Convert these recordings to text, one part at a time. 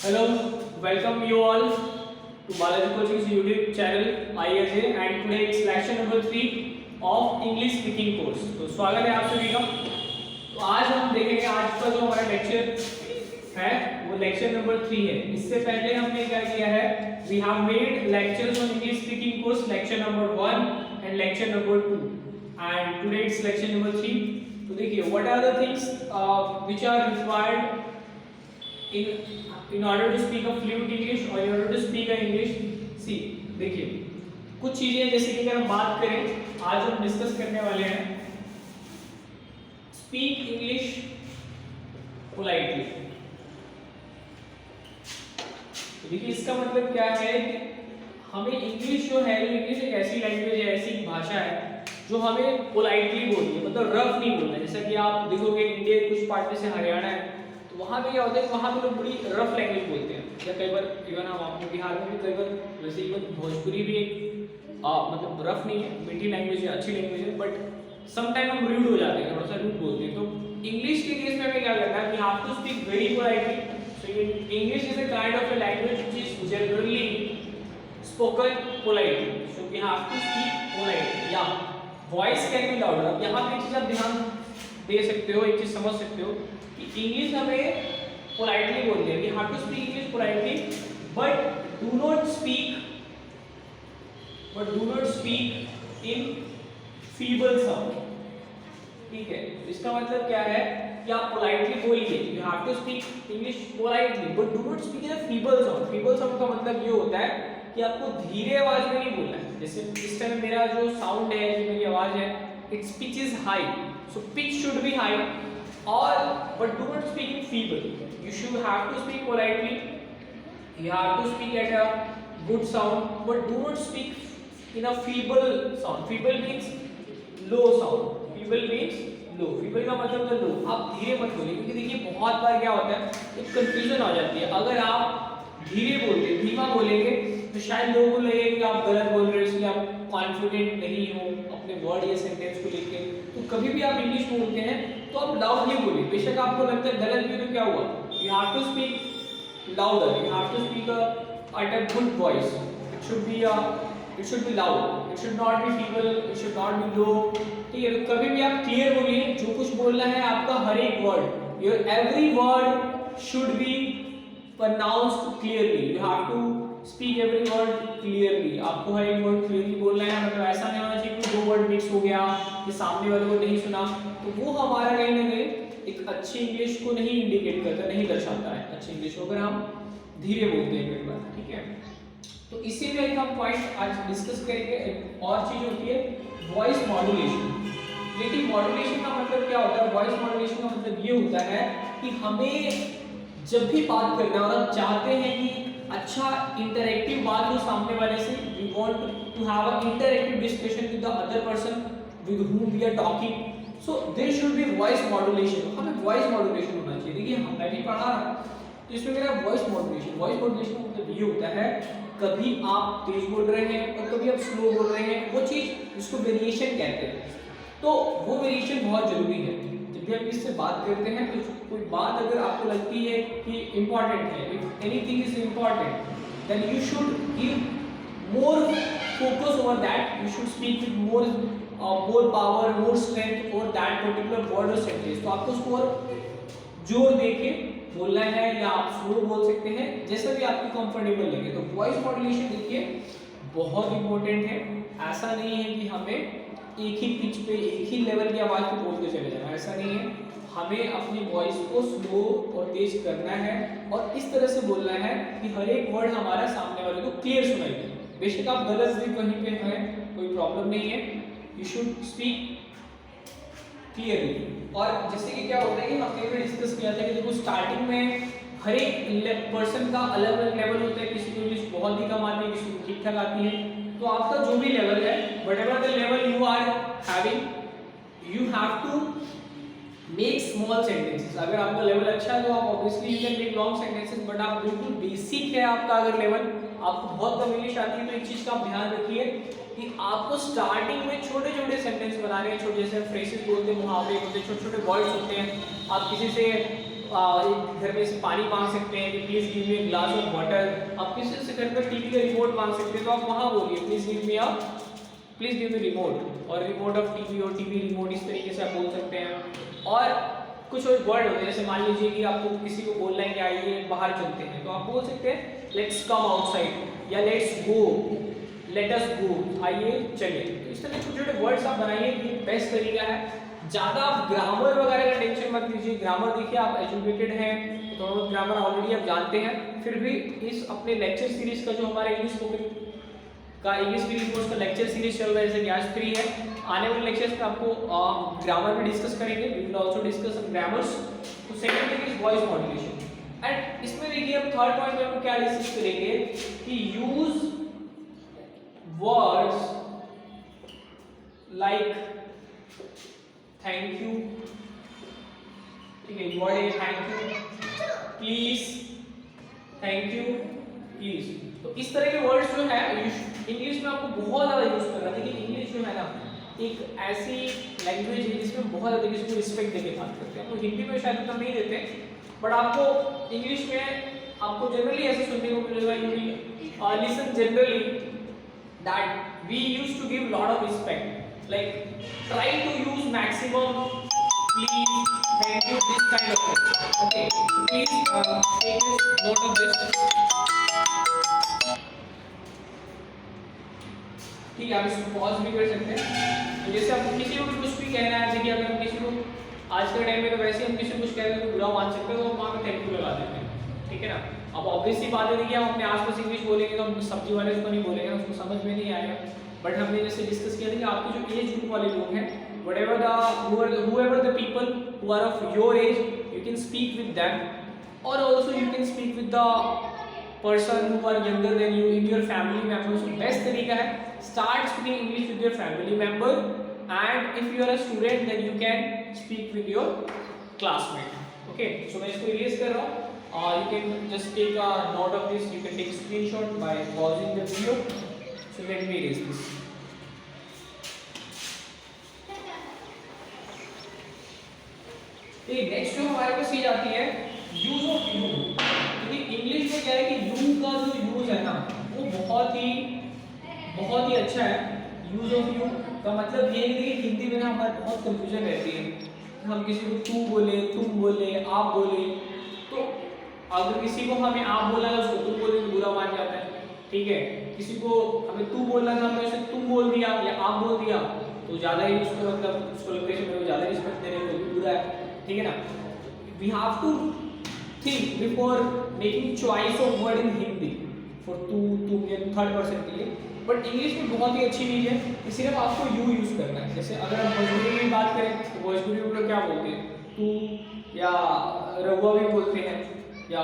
Hello, welcome you all to Balaji Coaching's YouTube channel ISA and today it's lecture number 3 of English speaking course। तो स्वागत है आप सभी का। तो आज हम देखेंगे आज का जो हमारा लेक्चर है वो लेक्चर नंबर 3 है। इससे पहले हमने क्या किया है, we have made lectures on English speaking course lecture number 1 and lecture number 2 and today it's lecture number 3। तो देखिए what are the things which are required in order to speak a fluent English or in order to speak a English। see देखिए कुछ चीजें जैसे कि अगर हम बात करें आज हम डिस्कस करने वाले हैं स्पीक इंग्लिश पोलाइटली। देखिए इसका मतलब क्या है कि हमें इंग्लिश जो है, इंग्लिश एक ऐसी लैंग्वेज है, ऐसी भाषा है जो हमें पोलाइटली बोलनी है, मतलब रफ नहीं बोलना है। जैसा कि आप देखोगे इंडिया के कुछ पार्ट में से हरियाणा है तो वहाँ पे क्या होता है, वहाँ पे लोग बड़ी रफ लैंग्वेज बोलते हैं। या कई बार इवन हम आपके बिहार में भी कई बार वैसे इवन भोजपुरी भी एक मतलब रफ नहीं है, मीठी लैंग्वेज है, अच्छी लैंग्वेज है, बट समटाइम हम रूड हो जाते हैं, थोड़ा सा रूड बोलते हैं। तो इंग्लिश के केस में हमें क्या करना है, we have to speak very politely. So English is a kind of a language which is generally spoken politely. So we have to speak politely. या वॉइस कैन बी लाउडर। अब यहाँ पे एक चीज आप ध्यान दे सकते हो, एक चीज समझ सकते हो कि इंग्लिश हमें पोलाइटली बोलते हैं, we have to speak English politely, but do not speak in feeble sound. ठीक है, इसका मतलब क्या है कि आप पोलाइटली बोलिए, you have to speak English politely but do not speak in a feeble sound. Feeble sound का मतलब ये होता है कि आपको धीरे आवाज में नहीं बोलना है। जैसे इस टाइम मेरा जो साउंड है, जो मेरी आवाज है, it's pitch is high, so pitch should be high or but do not speak in feeble. You should have to speak politely, you have to speak at a good sound, but do not speak in a feeble sound. Feeble means low sound, feeble means low, feeble का मतलब तो low। आप धीरे मत बोलिए, क्योंकि देखिए बहुत बार क्या होता है, एक कंफ्यूजन हो जाती है। अगर आप धीरे बोलते, धीमा बोलेंगे तो शायद लोगों को लगेगा कि आप गलत बोल रहे हो, इसलिए आप कॉन्फिडेंट नहीं हो अपने वर्ड या सेंटेंस को लेके। तो कभी भी आप इंग्लिश बोलते हैं तो आप लाउडली बोलिए, बेशक आपको लगता है गलत भी तो क्या हुआ, you have to speak louder, you have to speak at a good voice. It should be loud, it should not be feeble, it should not be low. ठीक है, तो कभी भी आप क्लियर बोलिए, जो कुछ बोलना है आपका हर एक word, your every word should be pronounced clearly. You have to speak every word clearly. आपको हर एक वर्ड क्लियरली बोलना है, मतलब ऐसा नहीं होना चाहिए कि दो वर्ड मिक्स हो गया, कि सामने वाले को नहीं सुना, तो वो हमारा कहीं ना कहीं एक अच्छी इंग्लिश को नहीं इंडिकेट करता, नहीं दर्शाता है अच्छी इंग्लिश को, अगर हम धीरे बोलते हैं कई बार। ठीक है, तो इसी में एक हम पॉइंट आज डिस्कस करेंगे। एक और चीज होती है वॉइस मॉड्यूलेशन। लेकिन मॉड्यूलेशन का मतलब क्या होता है, वॉइस मॉड्यूलेशन का मतलब ये होता है कि हमें जब भी बात करना है और हम चाहते हैं कि अच्छा इंटरैक्टिव बात हो सामने वाले से, we want to have a interactive discussion with the other person with whom we are talking, so there should be voice modulation। हमें voice modulation होना चाहिए। देखिए मैं भी पढ़ा रहा तो इसमें मेरा voice modulation का मतलब ये होता है, कभी आप तेज बोल रहे हैं और कभी आप स्लो बोल रहे हैं, वो चीज जिसको वेरिएशन कहते हैं, तो वो वेरिएशन बहुत जरूरी है। जब भी हम इससे बात करते हैं तो कोई बात अगर आपको लगती है कि इम्पोर्टेंट है, if anything is important, then you should give more focus over that, you should speak with more power, more strength over that particular word और सेंटेंस। तो आपको उसको और जोर देके बोलना है, या आप स्लो बोल सकते हैं, जैसा भी आपको कंफर्टेबल लगे। तो वॉइस मॉड्यूलेशन देखिए बहुत इंपॉर्टेंट है। ऐसा नहीं है कि हमें एक ही पिच पे, एक ही लेवल की आवाज पे बोल के चले जाना, ऐसा नहीं है। हमें अपनी वॉइस को स्लो और तेज करना है और इस तरह से बोलना है कि हर एक वर्ड हमारा सामने वाले को क्लियर सुनाई दे। बेशक आप गलत भी कहीं पे हैं, कोई प्रॉब्लम नहीं है, यू शुड स्पीक क्लियरली। और जैसे कि क्या होता है कि हमने भी डिस्कस किया था कि देखो स्टार्टिंग में हर एक पर्सन का अलग अलग लेवल होता है, किसी को इंग्लिश बहुत ही कम आती है, किसी को ठीक ठाक आती है। तो आपका जो भी लेवल है, whatever the level you are having, you have to make small sentences. अगर आपका लेवल अच्छा है तो आप obviously you can make long sentences, but आप बिल्कुल बेसिक है आपका अगर लेवल, आपको बहुत कम इंग्लिश आती है, तो एक चीज का आप ध्यान रखिए कि आपको स्टार्टिंग में छोटे छोटे सेंटेंस बनाने हैं। छोटे जैसे फ्रेजेस बोलते हैं, मुहावरे होते हैं, छोटे छोटे वर्ड्स होते हैं। आप किसी से घर में से पानी मांग सकते हैं कि please give me glass of water. आप किसी से घर पर टीवी का रिमोट मांग सकते हैं तो आप वहां बोलिए प्लीज गिव मी रिमोट, और रिमोट ऑफ टीवी और टीवी रिमोट, इस तरीके से आप बोल सकते हैं। और कुछ और वर्ड होते हैं, जैसे मान लीजिए कि आपको किसी को बोलना है कि आइए बाहर चलते हैं, तो आप बोल सकते हैं लेट्स कम आउटसाइड या लेट्स गो, लेट अस गो, आइए चलिए। तो इस तरह छोटे छोटे वर्ड्स आप बनाइए, ये बेस्ट तरीका है। ज़्यादा आप ग्रामर वगैरह का टेंशन मत लीजिए। ग्रामर देखिए आप एजुकेटेड हैं तो थोड़ा बहुत ग्रामर ऑलरेडी आप जानते हैं, फिर भी इस अपने लेक्चर सीरीज का जो हमारा इंग्लिश स्पोकन का इंग्लिश मीडियम कोर्स का लेक्चर सीरीज चल रहा है, जैसे कि आज 3 है। आने वाले लेक्चर्स में आपको ग्रामर में डिस्कस करेंगे, we will also discuss some grammars. तो second thing is voice modulation. And इसमें देखिए हम थर्ड पॉइंट में हम क्या डिस्कस करेंगे कि use words like thank you, ठीक है, वर्ड है thank you, please, thank you, please. तो इस तरह के वर्ड्स जो है इंग्लिश में आपको बहुत ज्यादा यूज करना है। देखिए इंग्लिश जो है ना एक ऐसी लैंग्वेज है जिसमें बहुत ज्यादा किसी को रिस्पेक्ट देके बात करते हैं। तो हिंदी में शायद उतना नहीं देते, बट आपको इंग्लिश में आपको जनरली ऐसे सुनने को मिलेगा, you will listen generally that we used to give lot of respect, like try to use maximum please, thank you, this kind of thing. Okay, so please take note of this. ठीक है, आप इसको pause भी कर सकते हैं। तो जैसे आप किसी को भी कुछ भी कहना है, जैसे अगर हम किसी को आज के टाइम में तो वैसे हम किसी को कुछ कह रहे हैं तो बुरा मान सकते हैं, तो हम वहाँ पे थैंक यू लगा देते हैं, ठीक है ना। अब ऑब्वियस सी बात है, देखिए हम अपने आसपास इंग्लिश बोलेंगे तो हम सब्जी वाले को नहीं बोलेंगे, उसको समझ में नहीं आएगा। बट हमने जैसे डिस्कस किया था कि आपके जो एज ग्रुप वाले लोग हैं, whoever the people who are of your age, you can speak with them, or also you can speak with the person who are younger than you in your family members. So best तरीका है start speaking English with your family member, and if you are a student then you can speak with your classmate. Okay, so मैं इसको erase कर रहा हूँ, you can just take a note of this, you can take a screenshot by pausing the video. So let me erase this. Next जो हमारे पास ये आती है यूज ऑफ यू। क्योंकि इंग्लिश में क्या है कि यू का जो यूज है ना वो बहुत ही अच्छा है। यूज ऑफ यू का मतलब ये है कि हिंदी में ना हमारे बहुत कंफ्यूजन रहती है, हम किसी को तू बोले, तुम बोले, आप बोले, तो अगर किसी को हमें आप बोलना है उसको तुम बोले तो बुरा मान जाता है, ठीक है। किसी को हमें तू बोलना था, हमने उसे तुम बोल दिया या आप बोल दिया तो ज़्यादा ही उसको मतलब उसको लगता है कि मेरे को ज़्यादा रिस्पेक्ट दे रहे हैं तो भी बुरा है, ठीक है ना। We have to think before making choice of word in Hindi for तू, तुम या थर्ड पर्सन के लिए। बट इंग्लिश में बहुत ही अच्छी चीज़ है कि सिर्फ आपको यू यूज़ करना है। जैसे अगर हम भोजपुरी की बात करें तो भोजपुरी में लोग क्या बोलते हैं, तू या रहुआ भी बोलते हैं, या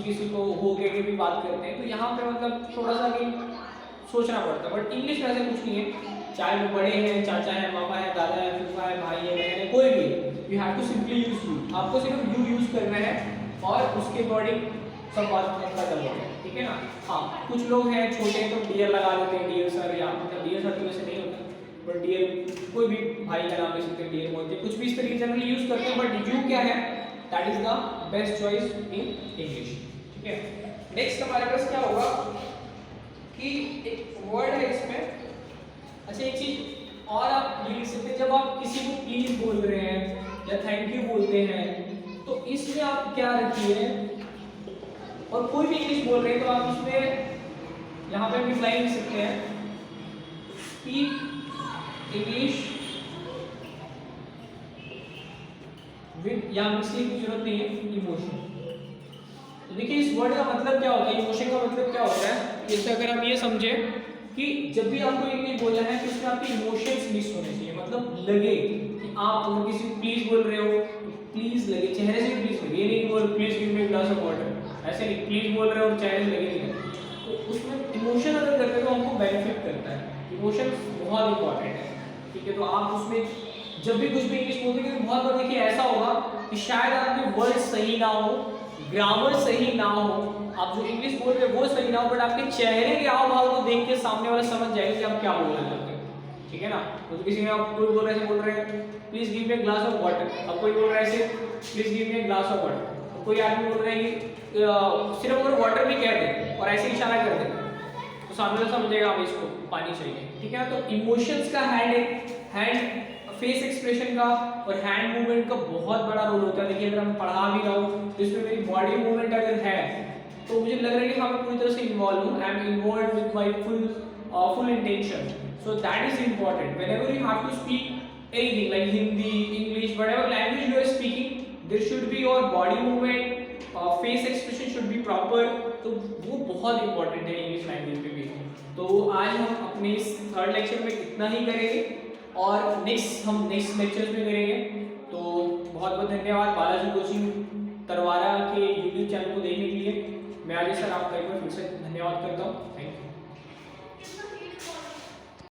किसी को हो के भी बात करते हैं। तो यहाँ पे मतलब थोड़ा सा भी सोचना पड़ता है। बट इंग्लिश में ऐसा कुछ नहीं है, चाहे वो बड़े हैं, चाचा है, मामा है, दादा है, फूफा है, भाई है, बहन है, कोई भी, you have to simply use you. आपको सिर्फ यू यूज करना है और उसके अकॉर्डिंग सब बात खत्म हो गया, ठीक है ना। हाँ, कुछ लोग हैं छोटे तो डियर लगा देते हैं, डियर सर, या मतलब डियर सर तो वैसे नहीं होता, बट डियर कोई भी भाई का नाम ले सकते हैं, डियर बोलते हैं, कुछ भी इस तरीके जनरली यूज करते हैं। बट यू क्या है, that is the best choice in English, ठीक है। नेक्स्ट हमारे पास क्या होगा कि एक वर्ड है इसमें, अच्छा एक चीज और आप ये लिख सकते हैं, जब आप किसी को प्लीज बोल रहे हैं या थैंक यू बोलते हैं तो इसमें आप क्या रखिए, और कोई भी इंग्लिश बोल रहे हैं तो आप इसमें यहाँ पे भी लाइन लिख सकते हैं, स्पीक इंग्लिश विद, यहाँ मिस्टेक की जरूरत नहीं है, इमोशन। तो देखिए इस वर्ड का मतलब क्या होता है, इमोशन का मतलब क्या होता है। जैसे अगर हम ये समझे कि जब भी आपको इंग्लिश बोलना है तो उसमें आपके इमोशंस मिक्स होने चाहिए, मतलब लगे कि आप किसी को प्लीज बोल रहे हो तो प्लीज लगे, चेहरे से प्लीज लगे, ये नहीं बोल please give me glass of water, ऐसे नहीं, प्लीज बोल रहे हो और चेहरे से लगे नहीं। तो उसमें इमोशन अगर करते हैं तो हमको बेनिफिट करता है, इमोशन बहुत इंपॉर्टेंट है, ठीक है। तो आप उसमें जब भी कुछ भी इंग्लिश बोलते हैं, बहुत बार देखिए ऐसा होगा कि शायद आपके वर्ड सही ना हो, ग्रामर सही ना हो, आप जो इंग्लिश बोल रहे हैं वो सही ना हो, बट आपके चेहरे के हाव भाव को देख के सामने वाला समझ जाएगा कि आप क्या बोलना चाहते हैं, ठीक है ना। तो किसी ने आप कोई बोल रहे हैं please give me a glass of water, अब कोई बोल रहा है ऐसे please give me a glass of water, कोई आदमी बोल रहा है कि सिर्फ अगर वाटर भी कह दे और ऐसे इशारा कर दे तो सामने वाला समझेगा हमें इसको पानी चाहिए, ठीक है। तो इमोशंस का हैंड फेस एक्सप्रेशन का और हैंड मूवमेंट का बहुत बड़ा रोल होता है। देखिए अगर मैं पढ़ा भी रहा हूँ तो इसमें मेरी बॉडी मूवमेंट अगर है तो मुझे लग रहा है कि हाँ मैं पूरी तरह से इन्वॉल्व हूँ, I am involve with my full intention. So that is important whenever you have to speak anything like Hindi, English, whatever language you are speaking, there should be your body movement, face expression should be proper. तो वो बहुत important है English language में भी। तो आज हम अपने इस थर्ड लेक्चर में इतना ही करेंगे और हम नेक्स्ट लेक्चर्स में करेंगे। तो बहुत बहुत धन्यवाद बालाजी कोचिंग तरवारा के यूट्यूब चैनल को देखने के लिए। मैं अजय सर आपका एक बार फिर से धन्यवाद करता हूँ। Thank you.